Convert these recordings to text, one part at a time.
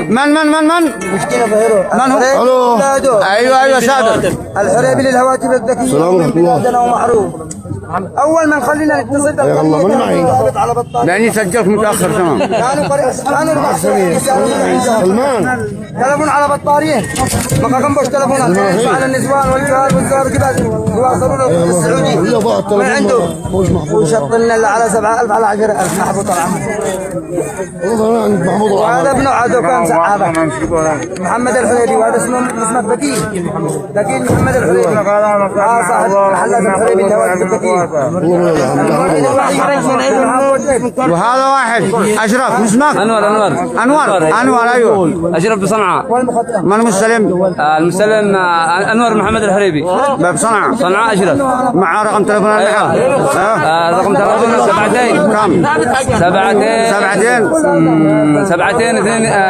من مشكلة ظهره من هو؟ الو ايوه سادة الحريبي للهواتف الذكية بلادنا ومعروف. اول ما نخلينا نتصل الله من معي على بطال لاني سجلت متاخر تمام. كانوا 4 سلمان تلفون على بطارية بقى كم بوش تلفون على النسوان والجهال والزهر كذا يواصلون السعودي من عنده وشط لنا على 7000 على 10000 محبوط العمل. وهذا ابنه عدو كان سحابة محمد الحريبي وهذا اسمه بكي محمد الحريبي صاحب محلات الحريبي الهواتف الذكية. وهذا واحد اشرف اسمك انور ايوه اشرف بصنعاء. من المستلم؟ المستلم انور محمد الحريبي صنعاء اشرف. مع رقم تليفون المحل رقم تليفون 72 كم؟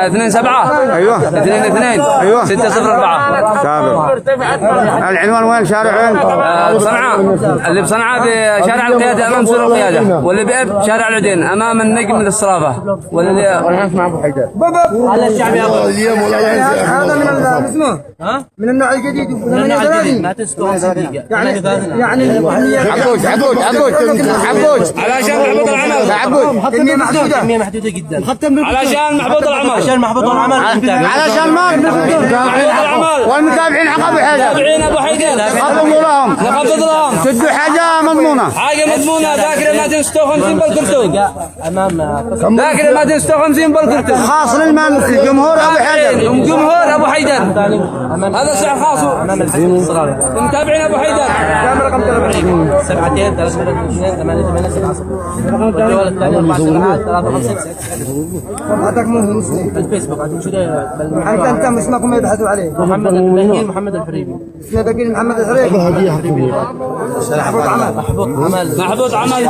2 7 ايوه 2 2 ايوه 604 تابع. العنوان وين؟ شارع وين؟ بصنعاء. اللي بصنعاء بشارع القيادة أمام سور القيادة، واللي بأب شارع العدين أمام النجم للصرافة، واللي اسمع أبو حيدر على الشعبي هذا من اسمه من النوع الجديد من النوع الجديد ما تسكت دقيقة يعني عبود علشان محبوط العمل كمية محدودة جدا علشان محبوط العمل علشان ما والمتابعين حق ابو حيدر ابو حيدر نخفض لهم تدوا حاجه مضمونه ذاكر 256 بالكرتون ذاكر 256 بالكرتون خاص للمن الجمهور ابو حيدر جمهور ابو حيدر. هذا سعر خاص متابعين ابو حيدر. كم رقم تليفون؟ 72 382 88 7 الجوال الثاني 4 7 3 5 6 هذاك مو مسلم الفيسبوك انت اسمكم يبحثوا عليه محمد البكير محمد الحريبي. اسمه بكير محمد الحريبي. محبوط عمل محبوط عمل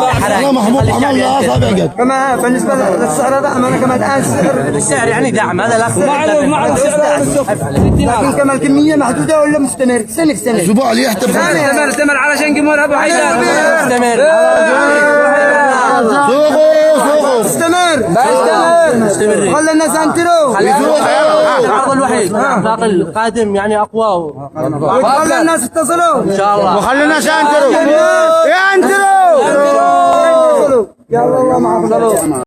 لا صابع قد كما بالنسبه للسعر هذا امانه كما الان السعر يعني دعم هذا لا مع لكن كما الكميه محدوده ولا مستمر سنه اسبوع اللي يحتفل استمر علشان جمهور ابو حيدر سوقوا استمر خلي الناس ينتروا العرض الوحيد باقي قادم يعني اقوى وخلي الناس يتصلوا ان شاء الله وخلي الناس ينتروا يا الله معكم.